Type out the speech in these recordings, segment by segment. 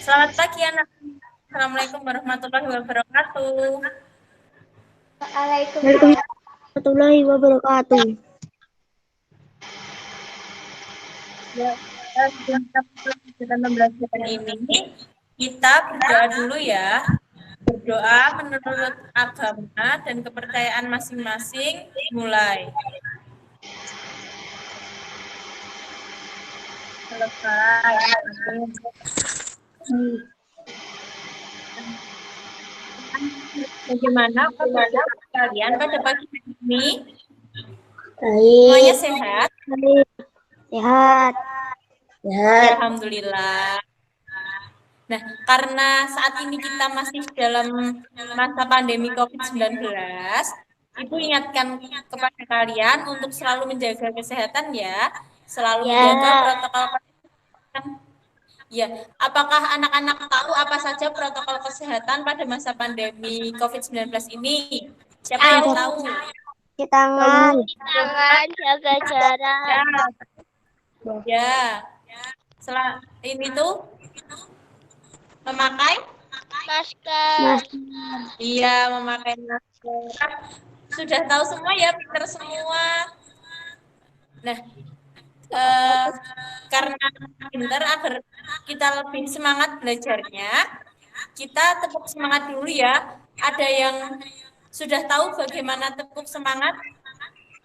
Selamat pagi anak. Assalamualaikum warahmatullahi wabarakatuh. Waalaikumsalam warahmatullahi wabarakatuh. Ya, sebelum kita melanjutkan pembelajaran ini, kita berdoa dulu ya. Berdoa menurut agama dan kepercayaan masing-masing. Mulai. Selesai. Bagaimana kabar kalian pada pagi ini? Semuanya Baik, sehat? baik, sehat. Sehat. Alhamdulillah. Nah, karena saat ini kita masih dalam masa pandemi COVID-19, Ibu ingatkan kepada kalian untuk selalu menjaga kesehatan ya, selalu menjaga Ya, protokol kesehatan. Ya, apakah anak-anak tahu apa saja protokol kesehatan pada masa pandemi COVID-19 ini? Siapa yang tahu. tahu? Cuci tangan. Tangan, jaga jarak. Ya, ini tuh memakai Masker. Masker. Iya, memakai masker. Sudah tahu semua ya, pinter semua. Nah, eh, karena pinter agar kita lebih semangat belajarnya, kita tepuk semangat dulu ya. Ada yang sudah tahu bagaimana tepuk semangat?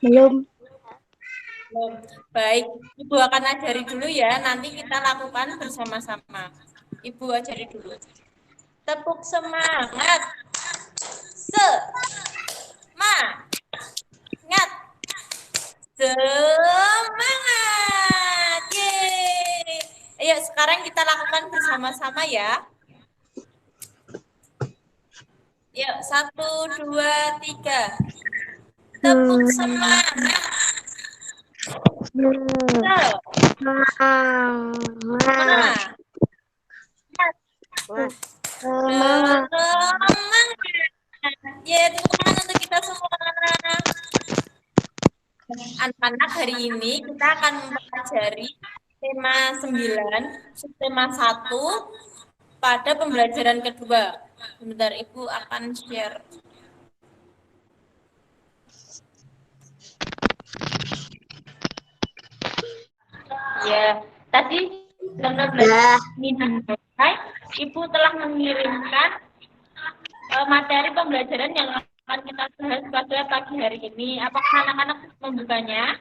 Belum. Belum. Baik, Ibu akan ajari dulu ya. Nanti kita lakukan bersama-sama. Ibu ajari dulu. Tepuk semangat. Semangat. Semangat. Yeay. Ayo sekarang kita lakukan bersama-sama ya. Yuk, 1, 2, 3. Tepuk semangat. Semangat. Semangat. Semangat. Ya, tepuk tangan untuk kita semua. Anak-anak, hari ini kita akan mempelajari tema 9, subtema 1 pada pembelajaran kedua. Sebentar, Ibu akan share. Ya, tadi karena belajar ini dimulai, Ibu telah mengirimkan materi pembelajaran yang akan kita bahas pada pagi hari ini. Apakah anak-anak membukanya?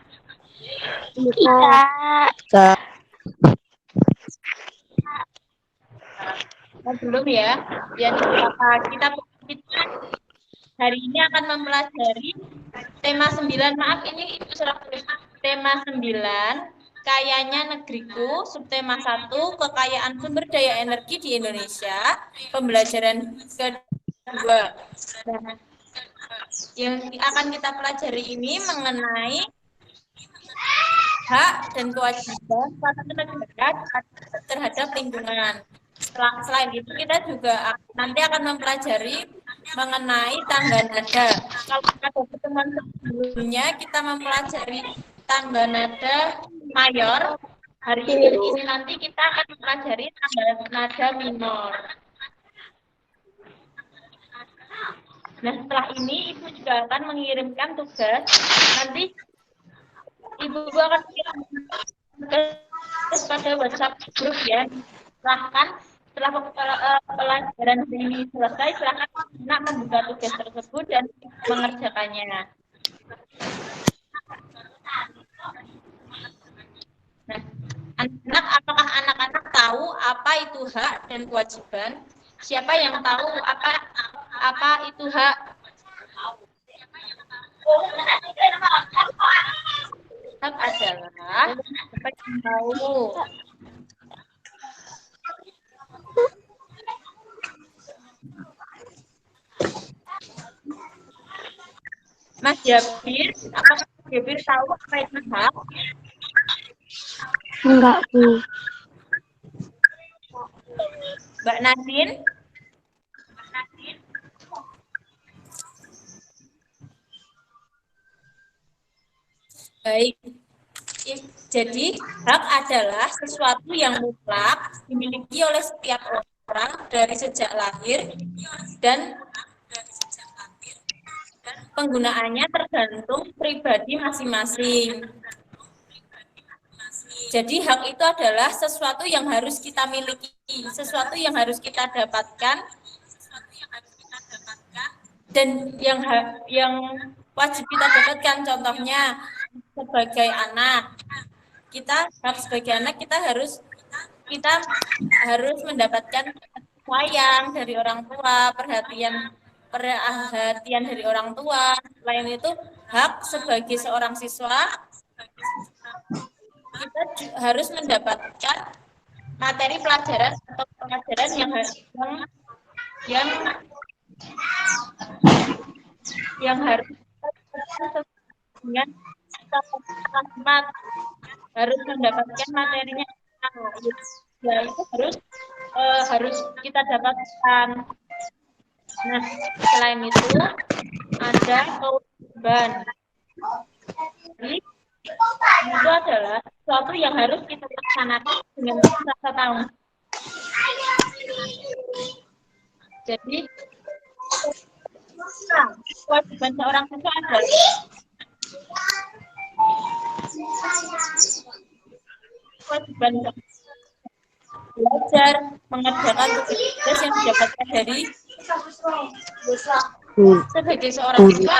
Tidak. Belum ya? Ya, tidak apa. Kita hari ini akan mempelajari tema 9. Maaf, ini Ibu salah tulis. Tema 9, kayanya negeriku. Subtema 1, kekayaan sumber daya energi di Indonesia. Pembelajaran kedua. Nah, yang akan kita pelajari ini mengenai hak dan kewajiban para negara terhadap lingkungan. Selain itu kita juga nanti akan mempelajari mengenai tangga nada. Kalau pada pertemuan sebelumnya kita mempelajari tangga nada mayor, hari ini nanti kita akan mempelajari tangga nada minor. Nah, setelah ini Ibu juga akan mengirimkan tugas. Nanti Ibu akan mengirimkan tugas pada WhatsApp grup ya. Silahkan setelah pelajaran ini selesai, silahkan anak membuka tugas tersebut dan mengerjakannya. Nah, apakah anak-anak tahu apa itu hak dan kewajiban? Siapa yang tahu apa itu hak? Hak adalah apa yang tahu? Mas Jabir, apakah Mas Jabir tahu apa itu hak? Enggak, Bu. Mbak Nadine? Baik. Jadi, hak adalah sesuatu yang mutlak dimiliki oleh setiap orang dari sejak lahir dan penggunaannya tergantung pribadi masing-masing. Jadi, hak itu adalah sesuatu yang harus kita miliki, sesuatu yang harus kita dapatkan, dan yang wajib kita dapatkan. Contohnya, sebagai anak, kita harus mendapatkan sayang dari orang tua, perhatian dari orang tua. Selain itu, hak sebagai seorang siswa, kita harus mendapatkan materi pelajaran atau pelajaran yang harus dengan harus mendapatkan materinya, ya itu harus kita dapatkan. Nah, selain itu ada kewajiban. Jadi itu adalah sesuatu yang harus kita laksanakan dengan rasa tanggung. Jadi kewajiban seorang siswa adalah kewajiban belajar, mengerjakan tugas yang didapatkan dari sebagai seorang siswa,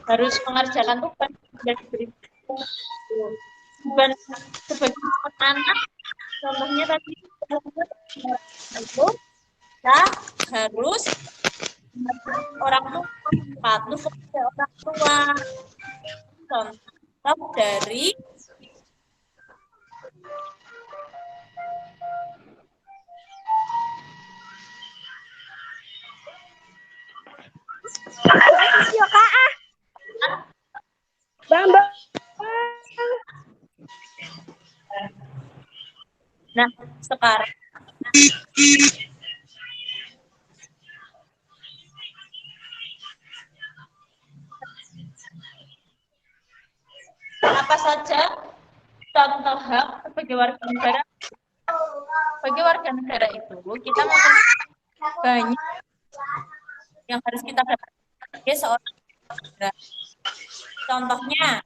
harus mengerjakan tugas dan diberi beban sebagai anak. Contohnya tadi itu kita harus orang tua, patuh kepada orang tua. Contoh dari nah, sekarang apa saja contoh hak sebagai warga negara? Sebagai warga negara itu kita memiliki banyak yang harus kita dapatkan sebagai seorang warga. Contohnya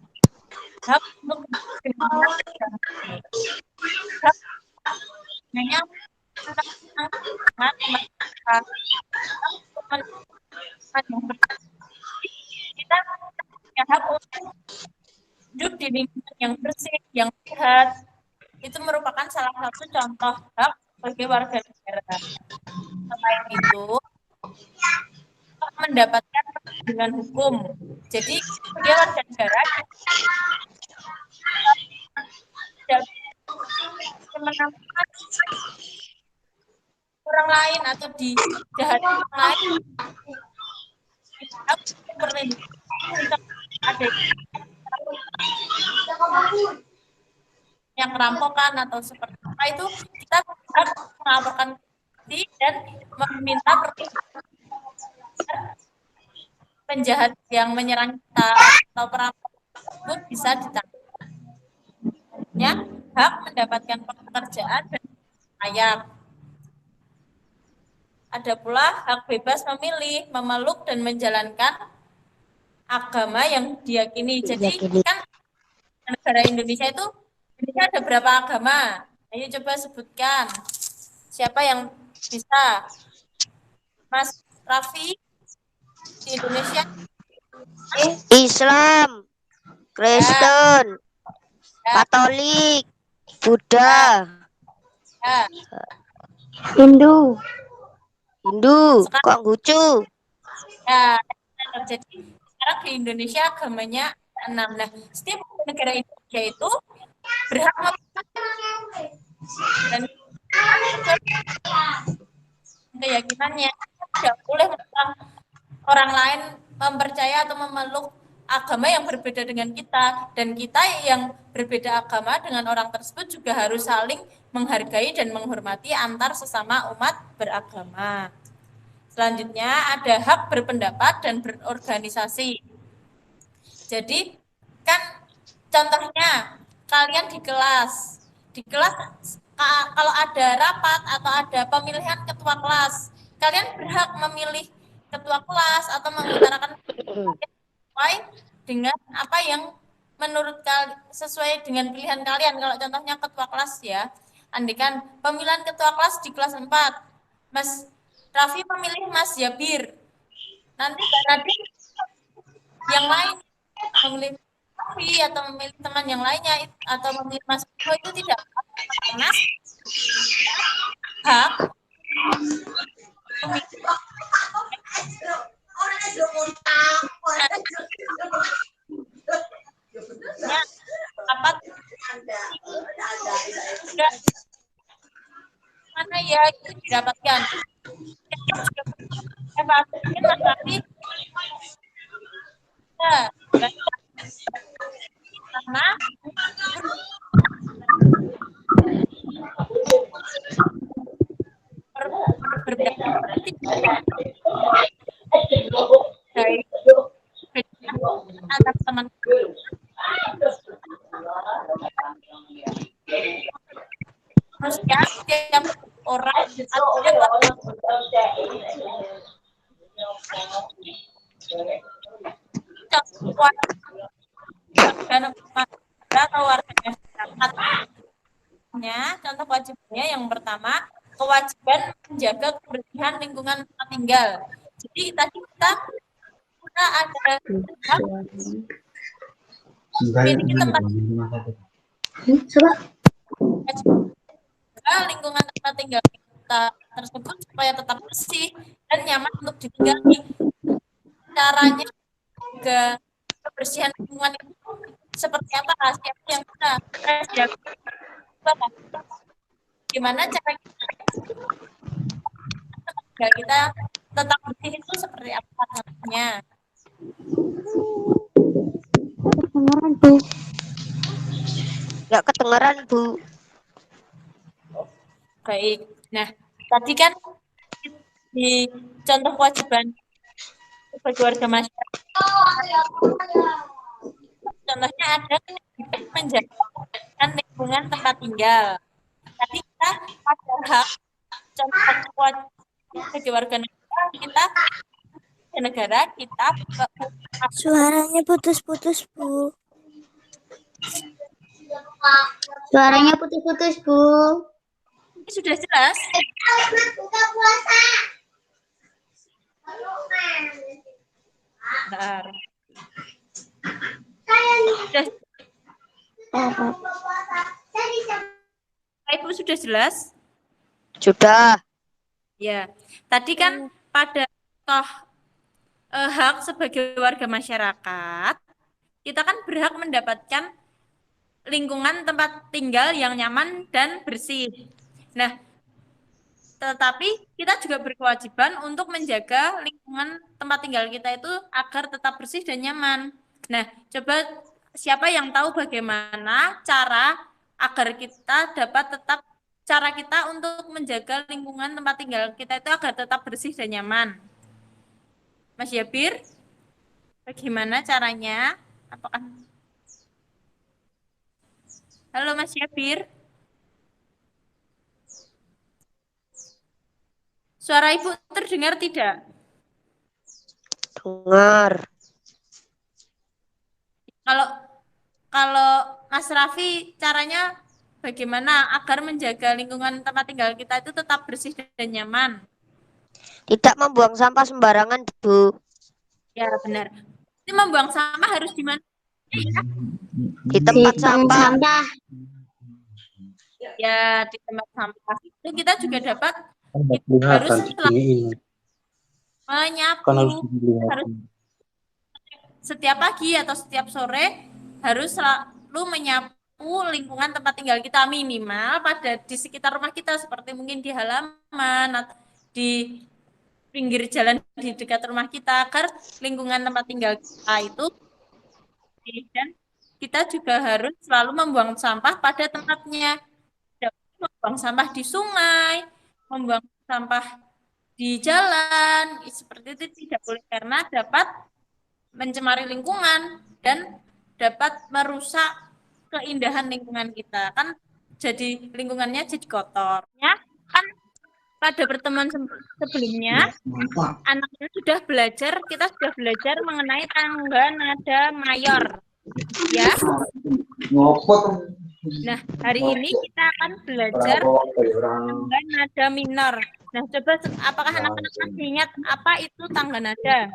hak untuk kita punya hak untuk hidup di lingkungan yang bersih, yang sehat. Itu merupakan salah satu contoh hak sebagai warga negara. Selain itu, mendapatkan perlindungan hukum. Jadi, sebagai warga negara tidak menemukan orang lain atau dijahati orang lain. Perlindungan ada yang perampokan atau seperti apa, itu kita harus melaporkan dan meminta penjahat yang menyerang kita atau perampok tersebut bisa ditangkap. Ya, hak mendapatkan pekerjaan dan layak. Ada pula hak bebas memilih, memeluk dan menjalankan agama yang diyakini. Jadi kan negara Indonesia itu ada berapa agama? Ayo coba sebutkan. Siapa yang bisa? Mas Raffi, di Indonesia? Islam, Kristen, Katolik, Buddha, Hindu, Konghucu. Ya, jadi sekarang di Indonesia agamanya 6. Nah, setiap negara Indonesia itu berhak dan keyakinannya tidak boleh orang lain mempercaya atau memeluk agama yang berbeda dengan kita, dan kita yang berbeda agama dengan orang tersebut juga harus saling menghargai dan menghormati antar sesama umat beragama. Selanjutnya ada hak berpendapat dan berorganisasi. Jadi kan contohnya kalian di kelas, kalau ada rapat atau ada pemilihan ketua kelas, kalian berhak memilih ketua kelas atau mengutarakan sesuai dengan apa yang menurut kalian sesuai dengan pilihan kalian. Kalau contohnya ketua kelas ya, andikan pemilihan ketua kelas di kelas 4, Mas Raffi memilih Mas Jabir. Nanti Mbak Nadine yang lain memilih Raffi atau memilih teman yang lainnya atau memilih Mas Bimo itu tidak apa-apa, karena hak ya, apa tidak mana ya itu didapatkan. Mungkin Mas Raffi ya, karena antar teman terus ya setiap orang atau warga masyarakatnya, contoh kewajibannya yang pertama kewajiban menjaga kebersihan lingkungan tempat tinggal. Jadi tadi kita ada memiliki tempat lingkungan tempat tinggal kita tersebut supaya tetap bersih dan nyaman untuk ditinggali. Caranya juga kebersihan lingkungan itu seperti apa? Siapa yang kita gimana cara kita tetap bersih itu seperti apa caranya? Kedengaran, Bu. Nggak kedengeran, Bu. Baik. Nah, tadi kan di contoh kewajiban sebagai warga masyarakat, contohnya ada menjaga lingkungan tempat tinggal. Tadi kita ada hak contoh kewajiban sebagai warga negara kita Suaranya putus-putus, Bu. Suaranya putus-putus, Bu. sudah jelas. Bentar. Ibu sudah jelas? Sudah. Ya. Tadi kan pada hak sebagai warga masyarakat, kita kan berhak mendapatkan lingkungan tempat tinggal yang nyaman dan bersih. Nah, tetapi kita juga berkewajiban untuk menjaga lingkungan tempat tinggal kita itu agar tetap bersih dan nyaman. Nah, coba siapa yang tahu bagaimana cara agar kita dapat tetap cara kita untuk menjaga lingkungan tempat tinggal kita itu agar tetap bersih dan nyaman? Mas Yabir, bagaimana caranya? Apakah Halo Mas Yabir? Suara Ibu terdengar tidak? Dengar. Kalau Mas Raffi caranya bagaimana agar menjaga lingkungan tempat tinggal kita itu tetap bersih dan nyaman? Tidak membuang sampah sembarangan, Bu. Ya, benar. Ini membuang sampah harus di mana? Di tempat sampah. Ya, di tempat sampah. Itu kita juga dapat harus menyapu. Harus setiap pagi atau setiap sore harus selalu menyapu lingkungan tempat tinggal kita minimal di sekitar rumah kita seperti mungkin di halaman atau di pinggir jalan di dekat rumah kita agar lingkungan tempat tinggal kita itu dan kita juga harus selalu membuang sampah pada tempatnya. Membuang sampah di sungai, membuang sampah di jalan, seperti itu tidak boleh karena dapat mencemari lingkungan dan dapat merusak keindahan lingkungan kita. Kan jadi lingkungannya jadi kotor. Ya, kan pada pertemuan sebelumnya anak-anak sudah belajar, kita sudah belajar mengenai tangga nada mayor. Ya. Nah, hari ini kita akan belajar tangga nada minor. Nah, coba apakah anak-anak masih ingat apa itu tangga nada?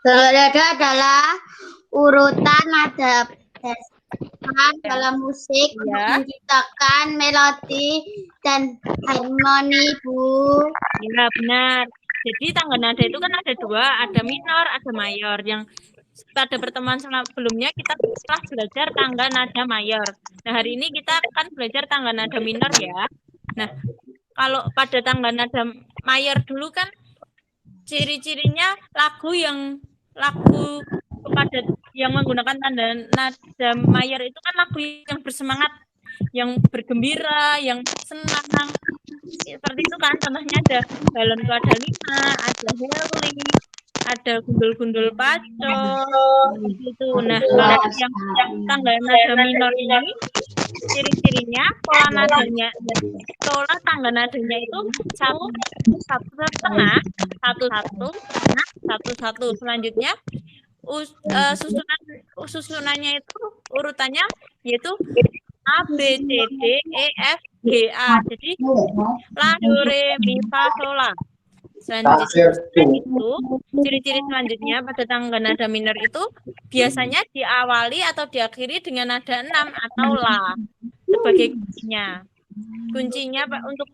Tangga nada adalah urutan nada dasar dalam musik untuk menciptakan melodi dan harmoni, Bu. Ya, benar. Jadi tangga nada itu kan ada dua, ada minor, ada mayor. Yang pada pertemuan sebelumnya kita telah belajar tangga nada mayor. Nah, hari ini kita akan belajar tangga nada minor ya. Nah, kalau pada tangga nada mayor dulu kan ciri-cirinya lagu kepada yang menggunakan tanda nada mayor itu kan lagu yang bersemangat, yang bergembira, yang senang. Seperti itu kan, contohnya ada Balonku Ada 5, ada Heli, ada Gundul-Gundul Pacul, itu. Nah, kalau yang tangga nada minor ini ciri-cirinya pola tangga nadanya itu satu setengah, satu. Selanjutnya susunannya itu urutannya yaitu A, B, C, D, E, F, G, A. Jadi La, Do, Re, Mi, Fa, Sol, La. Selanjutnya itu ciri-ciri selanjutnya pada tangga nada minor itu biasanya diawali atau diakhiri dengan nada 6 atau La sebagai kuncinya. Kuncinya untuk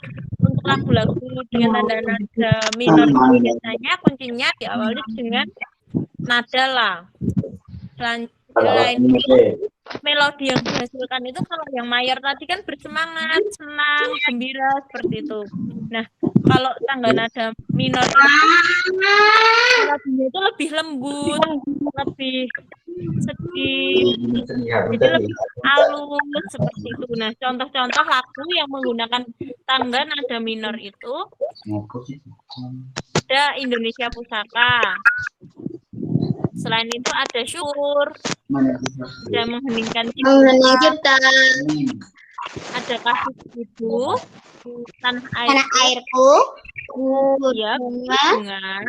lagu-lagu dengan nada minor ini biasanya kuncinya diawali dengan nada La. Selain itu, melodi yang dihasilkan itu kalau yang mayor tadi kan bersemangat, senang, gembira, seperti itu. Nah, kalau tangga nada minor ini melodinya itu lebih lembut, lebih sedih, jadi lebih halus seperti itu. Nah, contoh-contoh lagu yang menggunakan tangga nada minor itu ada Indonesia Pusaka. Selain itu ada Syukur, ada Mengheningkan Cipta, ada Kasih Ibu, Tanah Airku, ya, Bunga,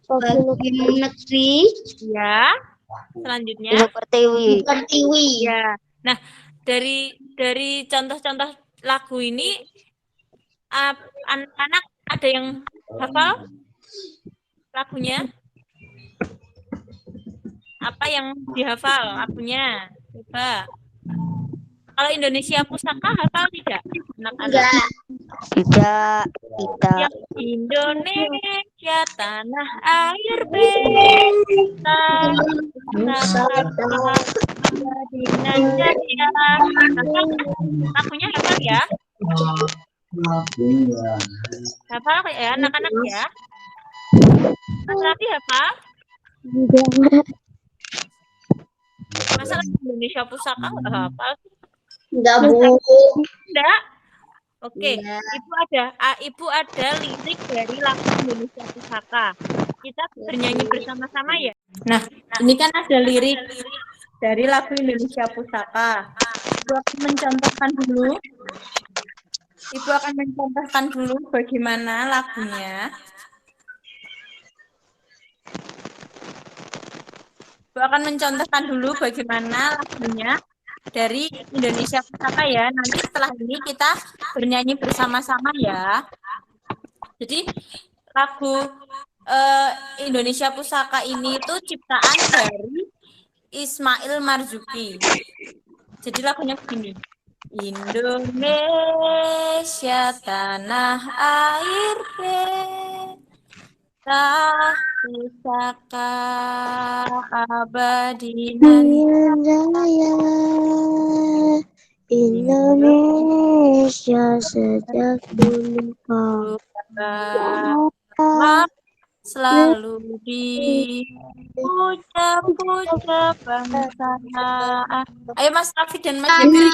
Bagi Negeri, ya. Selanjutnya Pertiwi. Ya. Nah, dari contoh-contoh lagu ini anak-anak ada yang hafal lagunya? Apa yang dihafal lagunya? Coba. Kalau Indonesia Pusaka hafal tidak? Anak-anak. Tidak. Yang Indonesia tanah air beta, lagunya hafal ya? Hafal ya anak-anak ya? Mas Raffi hafal? Masa Indonesia Pusaka nggak hafal? Enggak, Bu. Enggak. Oke, Ibu ada lirik dari lagu Indonesia Pusaka. Kita bernyanyi bersama-sama ya. Nah, ini kan ada lirik dari lagu Indonesia Pusaka. Ibu akan mencontohkan dulu bagaimana lagunya. Ibu akan mencontohkan dulu bagaimana lagunya dari Indonesia Pusaka ya. Nanti setelah ini kita bernyanyi bersama-sama ya. Jadi lagu Indonesia Pusaka ini itu ciptaan dari Ismail Marzuki. Jadi lagunya begini. Indonesia tanah air beta, pusaka abadi nan Raya Indonesia sejak dulu kala selalu dipuja-puja bangsa. Ayo Mas Raffi dan Mas Jabir.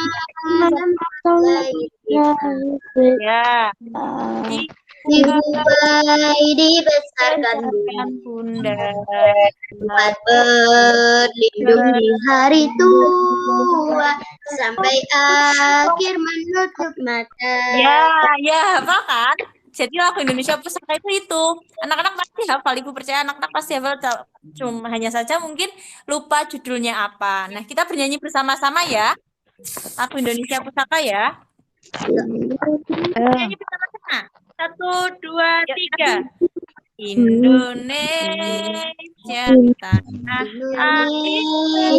Ya. Dibuai dibesarkan besarkan bunda. buat berlindung di hari tua sampai akhir menutup mata. Ya, hafal kan? Jadi lagu Indonesia Pusaka itu. Anak-anak pasti hafal, Ibu percaya anak-anak pasti hafal. Cuma hanya saja mungkin lupa judulnya apa. Nah, kita bernyanyi bersama-sama ya. Lagu Indonesia Pusaka ya. Bernyanyi bersama-sama. 1, 2, 3. Indonesia tanah air,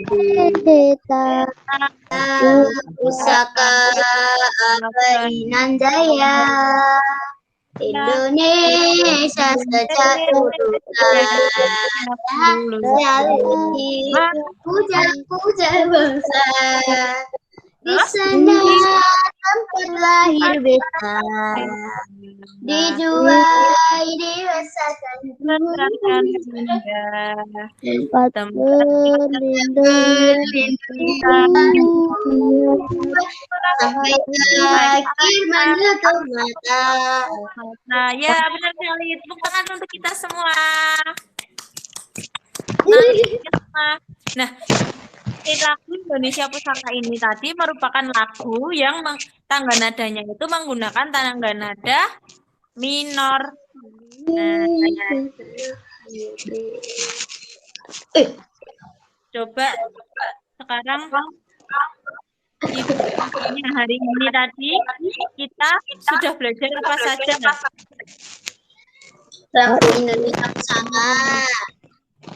Indonesia tanah air pusaka Perinan Jaya. Indonesia sejak dulu puja bangsa. Di sana tempat lahir beta, dijual dibesarkan besarkan bunda. tempat berlindung sampai akhir menutup mata. Nah, ya benar sekali. Tepuk tangan untuk kita semua. Nah, lagu Indonesia Pusaka ini tadi merupakan lagu yang tangga nadanya itu menggunakan tangga nada minor. Nah, coba sekarang hari ini tadi kita sudah belajar apa saja? Lagu Indonesia Pusaka.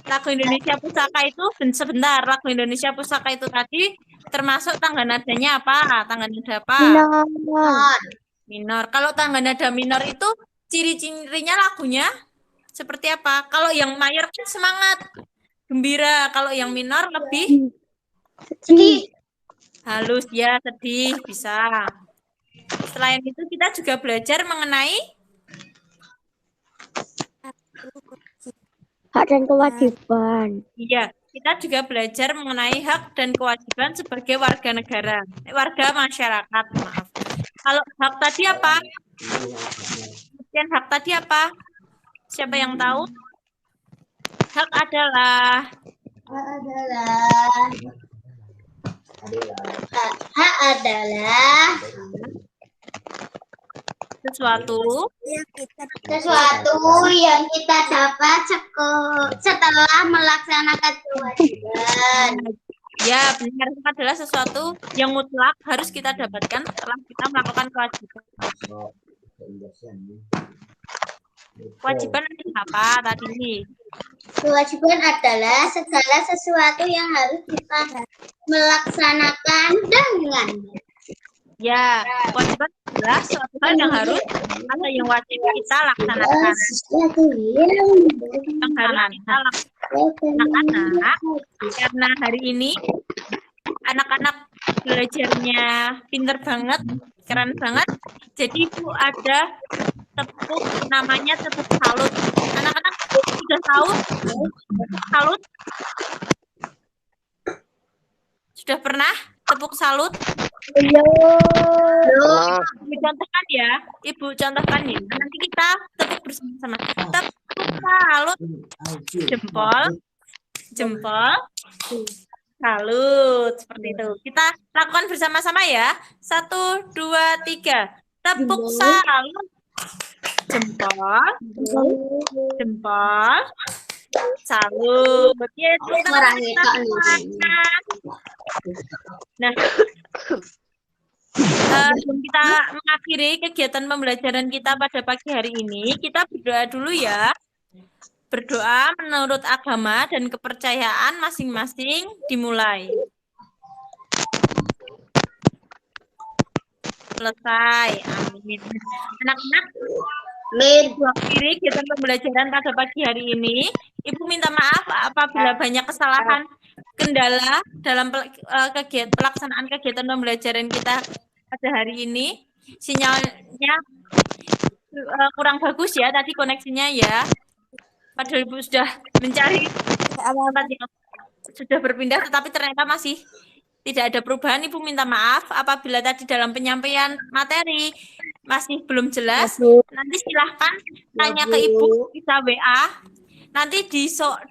Lagu Indonesia Pusaka itu sebentar. Lagu Indonesia Pusaka itu tadi termasuk tangga nadanya apa? Tangga nada apa? Minor. Kalau tangga nada minor itu ciri-cirinya lagunya seperti apa? Kalau yang mayor kan semangat, gembira. Kalau yang minor lebih sedih, halus ya, sedih bisa. Selain itu kita juga belajar mengenai hak dan kewajiban. Iya, kita juga belajar mengenai hak dan kewajiban sebagai warga negara, warga masyarakat, maaf. Kalau hak tadi apa? Kemudian hak tadi apa? Siapa yang tahu? Hak adalah sesuatu yang kita dapat setelah melaksanakan kewajiban. Ya, benar, itu adalah sesuatu yang mutlak harus kita dapatkan setelah kita melakukan kewajiban. Kewajiban apa tadi? Kewajiban adalah segala sesuatu yang harus kita melaksanakan dengan. Ya, kewajiban adalah suatu hal yang harus atau yang wajib kita laksanakan. Yang harus kita laksanakan. Anak-anak, karena hari ini anak-anak belajarnya pinter banget, keren banget. Jadi itu ada tepuk, namanya tepuk salut. Anak-anak sudah tahu salut? Sudah pernah tepuk salut? Ibu contohkan ya, Ibu contohkan ya. Nanti kita tepuk bersama-sama. Tepuk salut, jempol, jempol, salut, seperti itu. Kita lakukan bersama-sama ya. 1, 2, 3. Tepuk salut, jempol, jempol, salut. Ya, nah, sebelum kita mengakhiri kegiatan pembelajaran kita pada pagi hari ini, kita berdoa dulu ya. Berdoa menurut agama dan kepercayaan masing-masing dimulai. Selesai. Amin. Anak-anak, mengakhiri kegiatan pembelajaran pada pagi hari ini, Ibu minta maaf apabila banyak kesalahan, kendala dalam pelaksanaan kegiatan pembelajaran kita pada hari ini. Sinyalnya kurang bagus ya tadi koneksinya ya. Padahal Ibu sudah mencari tempat yang sudah berpindah, tetapi ternyata masih tidak ada perubahan, Ibu minta maaf. Apabila tadi dalam penyampaian materi masih belum jelas, nanti silahkan tanya ke Ibu, bisa WA. Nanti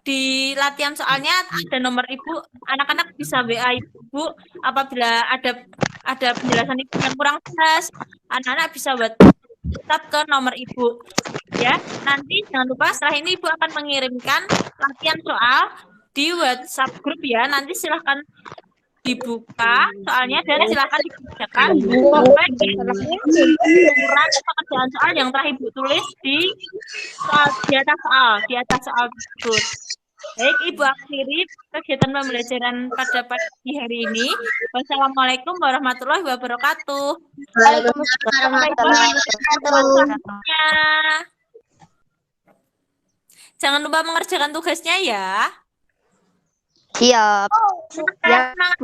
di latihan soalnya ada nomor Ibu, anak-anak bisa WA Ibu. Apabila ada penjelasan Ibu yang kurang jelas, anak-anak bisa WhatsApp ke nomor Ibu. Ya, nanti jangan lupa setelah ini Ibu akan mengirimkan latihan soal di WhatsApp grup ya. Nanti silahkan dibuka soalnya dan silahkan dikerjakan sesuai dengan ukuran pekerjaan soal yang telah Ibu tulis di atas soal tersebut. Baik, Ibu akhiri kegiatan pembelajaran pada pagi hari ini. Wassalamualaikum warahmatullahi wabarakatuh. Waalaikumsalam warahmatullahi wabarakatuh. Jangan lupa mengerjakan tugasnya ya. Siap. Semangat.